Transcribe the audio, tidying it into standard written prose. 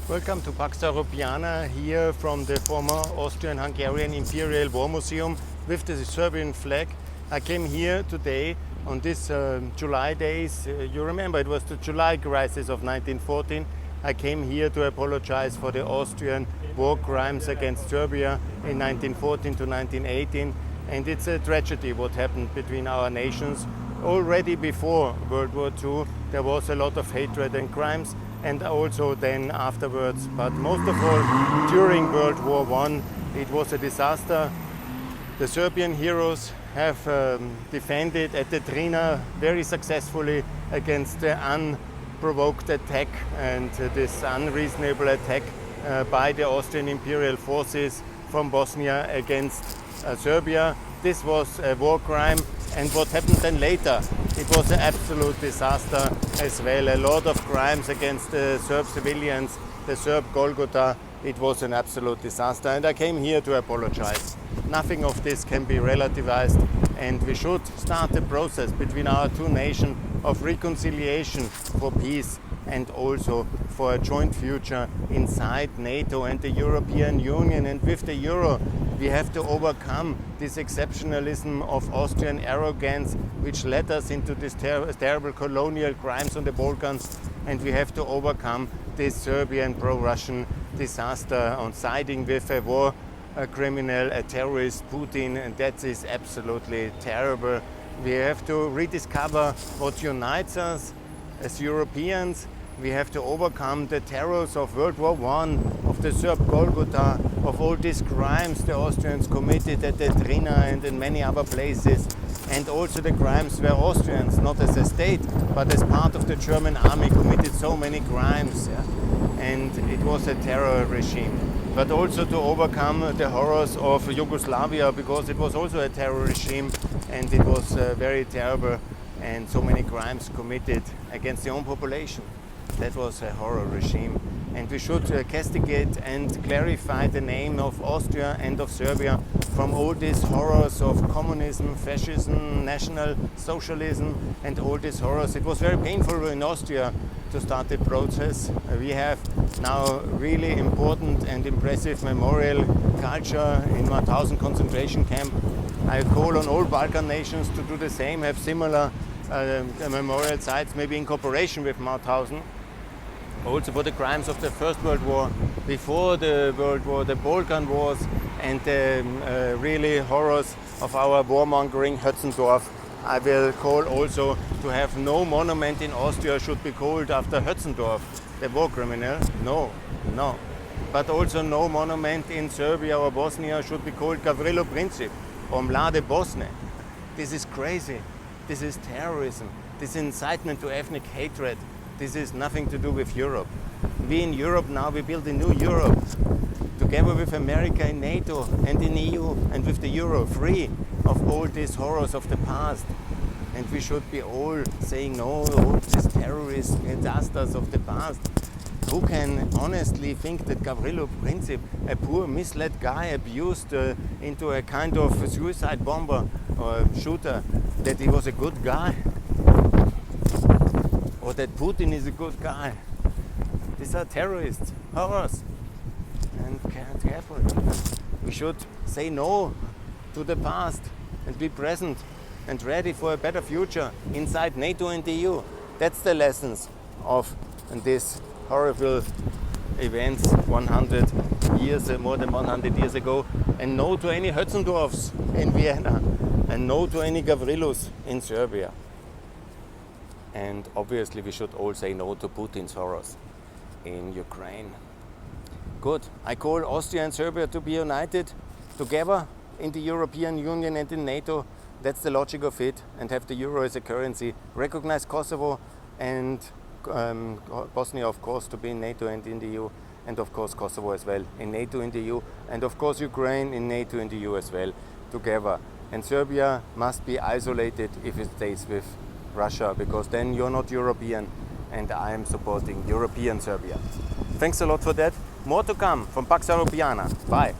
Welcome to Pax Europiana, here from the former Austrian-Hungarian Imperial War Museum with the Serbian flag. I came here today on this July days. You remember it was the July crisis of 1914. I came here to apologize for the Austrian war crimes against Serbia in 1914 to 1918. And it's a tragedy what happened between our nations. Already before World War II there was a lot of hatred and crimes, and also then afterwards. But most of all, during World War I, it was a disaster. The Serbian heroes have defended at the Drina very successfully against the unprovoked attack and this unreasonable attack by the Austrian imperial forces from Bosnia against Serbia. This was a war crime, and what happened then later, it was an absolute disaster as well. A lot of crimes against the Serb civilians, the Serb Golgotha. It was an absolute disaster, and I came here to apologize. Nothing of this can be relativized, and we should start the process between our two nations of reconciliation for peace and also for a joint future inside NATO and the European Union. And with the Euro, we have to overcome this exceptionalism of Austrian arrogance which led us into this terrible colonial crimes on the Balkans, and we have to overcome this Serbian pro-Russian disaster on siding with a war criminal, a terrorist, Putin, and that is absolutely terrible. We have to rediscover what unites us as Europeans. We have to overcome the terrors of World War I, of the Serb Golgotha, of all these crimes the Austrians committed at the Drina and in many other places, and also the crimes where Austrians, not as a state, but as part of the German army, committed so many crimes. Yeah? And it was a terror regime. But also to overcome the horrors of Yugoslavia, because it was also a terror regime, and it was very terrible, and so many crimes committed against the own population. That was a horror regime, and we should castigate and clarify the name of Austria and of Serbia from all these horrors of communism, fascism, national socialism, and all these horrors. It was very painful in Austria to start the process. We have now really important and impressive memorial culture in Mauthausen concentration camp. I call on all Balkan nations to do the same, have similar memorial sites, maybe in cooperation with Mauthausen. Also for the crimes of the First World War, before the World War, the Balkan Wars, and the really horrors of our warmongering Hötzendorf. I will call also to have no monument in Austria should be called after Hötzendorf, the war criminal. No. But also no monument in Serbia or Bosnia should be called Gavrilo Princip or Mlade Bosne. This is crazy. This is terrorism. This is incitement to ethnic hatred. This is nothing to do with Europe. We in Europe now, we build a new Europe together with America in NATO and in EU and with the Euro, free of all these horrors of the past. And we should be all saying no to all these terrorist disasters of the past. Who can honestly think that Gavrilo Princip, a poor misled guy abused into a kind of suicide bomber or shooter, that he was a good guy? Or that Putin is a good guy? These are terrorists, horrors, and careful. We should say no to the past and be present and ready for a better future inside NATO and EU. That's the lessons of this horrible events 100 years, more than 100 years ago. And no to any Hötzendorfs in Vienna, and no to any Gavrilos in Serbia. And obviously we should all say no to Putin's horrors in Ukraine. Good. I call Austria and Serbia to be united together in the European Union and in NATO. That's the logic of it, and have the euro as a currency. Recognize Kosovo and Bosnia, of course, to be in NATO and in the EU, and of course Kosovo as well in NATO and the EU, and of course Ukraine in NATO and the EU as well, together. And Serbia must be isolated if it stays with Russia, because then you're not European, and I am supporting European Serbia. Thanks a lot for that. More to come from Pax Europiana. Bye.